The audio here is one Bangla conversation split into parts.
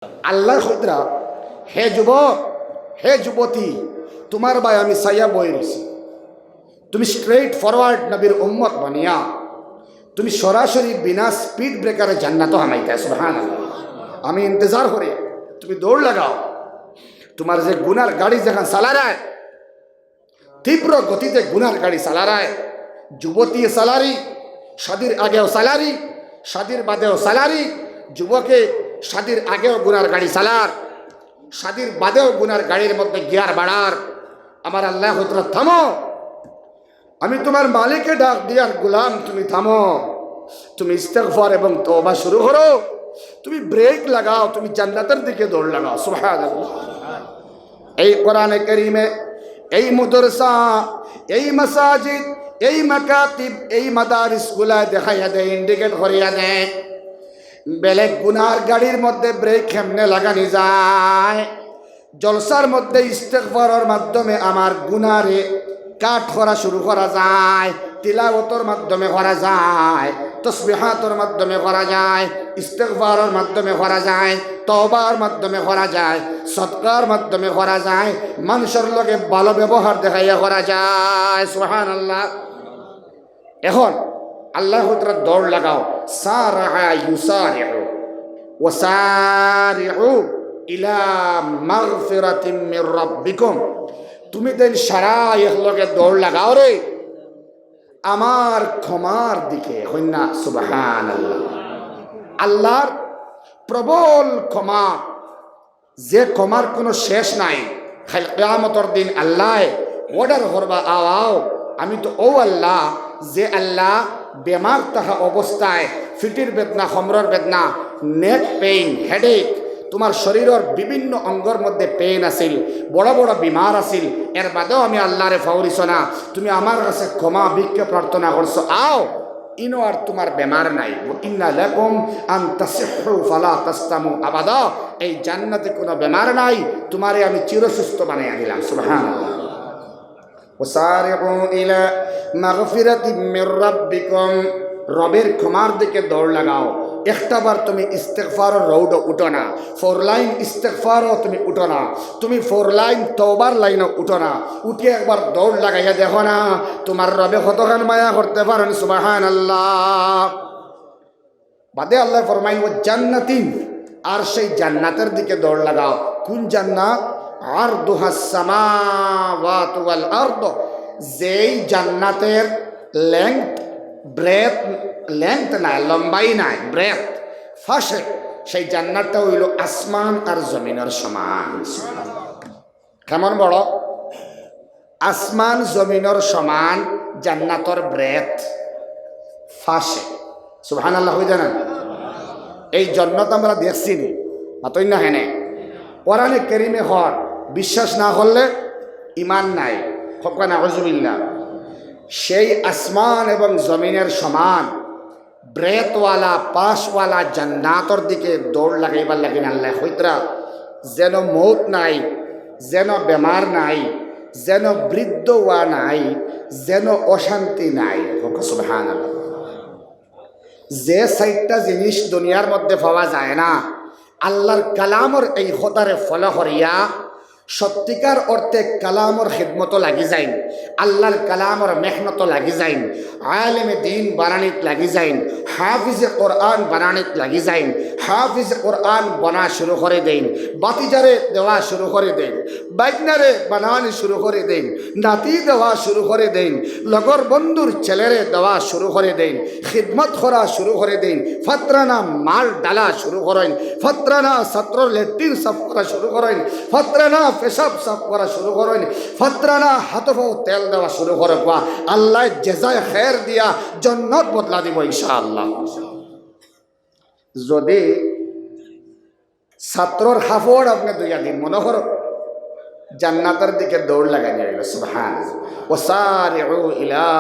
আল্লাহ হইতরা হে যুবক হে যুবতী তোমার ভাই আমি সাইয়া বই রয়েছি তুমি স্ট্রেট ফরওয়ার্ড নবীর উম্মত বানিয়া তুমি সরাসরি বিনা স্পিড ব্রেকারে জান্নাত হামাইতে সুবহানাল্লাহ। আমি ইন্তজার করি তুমি দৌড় লাগাও। তোমার যে গুনার গাড়ি যেখানে চালারায় তীব্র গতিতে গুনার গাড়ি চালারায় যুবতী সালারি শাদির আগেও সালারি শাদির বাদেও সালারি যুবকে শাদির আগেও গুনার গাড়ি চালার শাদির বাদেও গুনার গাড়ির মধ্যে গিয়ার বাড়ার আমার আল্লাহ হতরা থামো। আমি তোমার মালিকে ডাক দিয়ার গোলাম তুমি থামো। তুমি ইস্তেগফার এবং তওবা শুরু করো। তুমি ব্রেক লাগাও। তুমি জান্নাতের দিকে দৌড় লাগাও সুবহানাল্লাহ। এই কোরআনে কারীমে এই মাদ্রাসা এই মাসাজিদ এই মাকাতিব এই মাদারিস গুলা দেখাইয়া দেয় ইন্ডিকেট করিয়া দেয় বেলেগ গুনার গাড়ির মধ্যে ব্রেক কেমনে লাগানি যায়। জলসার মধ্যে ইস্তেগফারের মাধ্যমে আমার গুনারে কাট করা শুরু করা যায়, তিলাওয়াতের মাধ্যমে করা যায়, তাসবিহাতের মাধ্যমে করা যায়, ইস্তেগফারের মাধ্যমে করা যায়, তওবার মাধ্যমে করা যায়, সদকার মাধ্যমে করা যায়, মানুষের লগে ভালো ব্যবহার দেখাইয়া করা যায় সুবহানাল্লাহ। এখন আল্লাহ তাআলা দৌড় লাগাও সারা ইউসারিউ ওয়াসারিউ ইলা মাগফিরাতিম মির রাব্বিকুম। তুমি দেন সারা লগে দৌড় লাগাও রে আমার ক্ষমার দিকে হইনা সুবহানাল্লাহ। আল্লাহর প্রবল ক্ষমা যে ক্ষমার কোনো শেষ নাই। কিয়ামতের দিন আল্লাহ অর্ডার করবা আও আমি তো ও আল্লাহ যে আল্লাহ বেমার তাহা অবস্থায় ফিটির বেদনা হমরর বেদনা নেক পেইন হেডেক তোমার শরীরের বিভিন্ন অঙ্গর মধ্যে পেইন আসিল বড় বড় বিমার আসিল এর বাদেও আমি আল্লাহরে ফাউরিছ না তুমি আমার কাছে ক্ষমা ভিক্ষা প্রার্থনা করছো আও ইনো আর তোমার বেমার নাই। ইন্না লাকুম আন তাসিহু ফালা তাস্তামু আবাদা। এই জান্নাতে কোনো বেমার নাই তোমারে আমি চিরসুস্থ বানাইয়া দিলাম সুবহানাল্লাহ। ওয়াসারিউ ইলা মাগফিরাতিম মির রাব্বিকুম। রবের ক্ষমার দিকে দৌড় লাগাও। একটাবার তুমি ইস্তেগফারের রৌড উঠো না, 4 লাইন ইস্তেগফারও তুমি উঠো না, তুমি 4 লাইন তওবার লাইনও উঠো না, উঠে একবার দৌড় লাগাইয়া দেখো না তোমার রবে কতখান মায়া করতে পারেন সুবহানাল্লাহ। বাদে আল্লাহ ফরমাইন ও জান্নাতিন আর সেই জান্নাতের দিকে দৌড় লাগাও। কোন জান্নাত? আরদুহাস সামাওয়াতু ওয়াল আরদ। যেই জান্নাতের লেংথ নাই লম্বাই নাই ব্রেথ ফাঁসে সেই জান্নাতটা হইল আসমান আর জমিনের সমান। কেমন বড়? আসমান জমিনের সমান জান্নাতর ব্রেথ ফাঁসে সুবহানাল্লাহ। হই জানেন এই জন্নত আমরা দেখছি নি মাতই না হেনে কোরআনে কারীমে হর বিশ্বাস না করলে ইমান নাই হকানা আউযুবিল্লাহ। সেই আসমান এবং জমিনের সমান ব্রেথওয়ালা পাশওয়ালা জান্নাতর দিকে দৌড় লাগাইবার লাগিন আল্লাহ হইতরা যেন মৌত নাই, যেন বেমার নাই, যেন বৃদ্ধ হওয়া নাই, যেন অশান্তি নাই সুবহানাল্লাহ। যে 4টা জিনিস দুনিয়ার মধ্যে পাওয়া যায় না আল্লাহর কালামর এই খোদারে ফলো করিয়া সত্যিকার অর্থে কালামর খিদমত লাগি যাইন, আল্লাহর কালামর মেহনত লাগি যাইন, আলেমে দিন বানানিত লাগি যাইন, হাফিজে কোরআন বানানিত লাগি যাইন, হাফিজে কোরআন বানা শুরু করে দেন, বাতিজারে দেওয়া শুরু করে দেন, বাইকনারে বানানি শুরু করে দেন, নাতি দেওয়া শুরু করে দেন, লগর বন্ধুর ছেলেরে দেওয়া শুরু করে দেন, খিদমত করা শুরু করে দেন, ফাতরানা মাল ডালা শুরু করেন, ফাতরানা ছাত্র লেট্রিন সাফ করা শুরু করেন, ফাতরানা পেশাব সাফ করা শুরু করেন, ফাতরানা হাতফ তেল দেওয়া শুরু করে আল্লাহ জাযায়ে খের দিয়া জান্নাত বদলা দিব ইনশাআল্লাহ। যদি ছাত্রর হাফড় আপনি দুইয়া দিন মনে করো জান্নাতের দিকে দৌড় লাগানি হইল সুবহান ওয়াসারিউ ইলা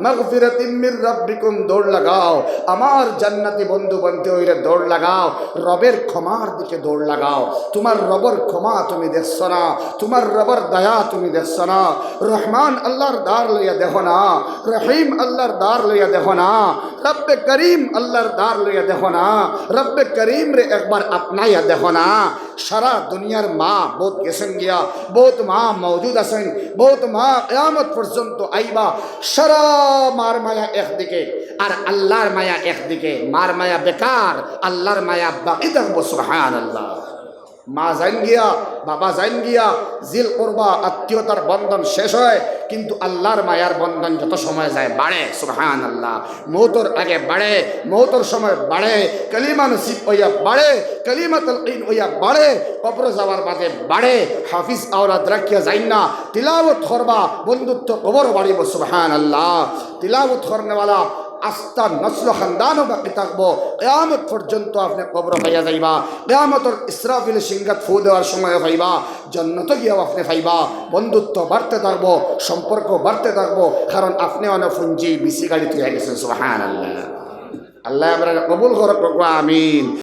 মাগফিরাতিম মির রাব্বিকুম দৌড় লাগাও আমার জান্নাতি বন্ধু বন্ধু হইলে দৌড় লাগাও রবের ক্ষমার দিকে দৌড় লাগাও তোমার রবের ক্ষমা তুমি দেখছো না তোমার রবের দয়া তুমি দেখছো না রহমান আল্লাহর দ্বার লইয়া দেখো না রহিম আল্লাহর দ্বার লইয়া দেখো না রব্বে করিম আল্লাহর দ্বার লইয়া দেখো না রব্বে করিম রে একবার আপনাইয়া দেখো না সারা দুনিয়ার মা বহুত গেছেন গিয়া বহুত মা মৌজুদ আছেন বহুত মা কিয়ামত পর্যন্ত আইবা সারা মার মায়া একদিকে আর আল্লাহর মায়া একদিকে মার মায়া বেকার আল্লাহর মায়া বাকি থাকবো সুবহানাল্লাহ মা যাইন গিয়া বাবা যাইন গিয়া জিল করবা আত্মীয়তার বন্ধন শেষ হয় কিন্তু আল্লাহর মায়ার বন্ধন যত সময় যায় বাড়ে সুবহানাল্লাহ মৌতর আগে বাড়ে মৌতর সময় বাড়ে কালিমা নসিব হইয়া বাড়ে কালিমা তালকিন হইয়া বাড়ে কবর যাওয়ার বাদে বাড়ে হাফিজ আওলাদ রাখিয়া যাইন না তিলাওয়াত করবা বন্ধুত্ব কবর বাড়িব সুবহানাল্লাহ তিলাওয়াত করনেওয়ালা আস্তা নসল খানদানও বাকি থাকবো কিয়ামত পর্যন্ত আপনি কবর পাইয়া যাইবা কিয়ামতের ইসরাফিল সিংহাত ফু দেওয়ার সময় পাইবা জান্নাতে গিয়াও আপনি পাইবা বন্ধুত্ব বাড়তে থাকবো সম্পর্ক বাড়তে থাকবো কারণ আপনি অনেক পুঞ্জি বিসি গাড়ি তুলে গেছেন সুবহানাল্লাহ আল্লাহ আমরা কবুল করুক আমিন।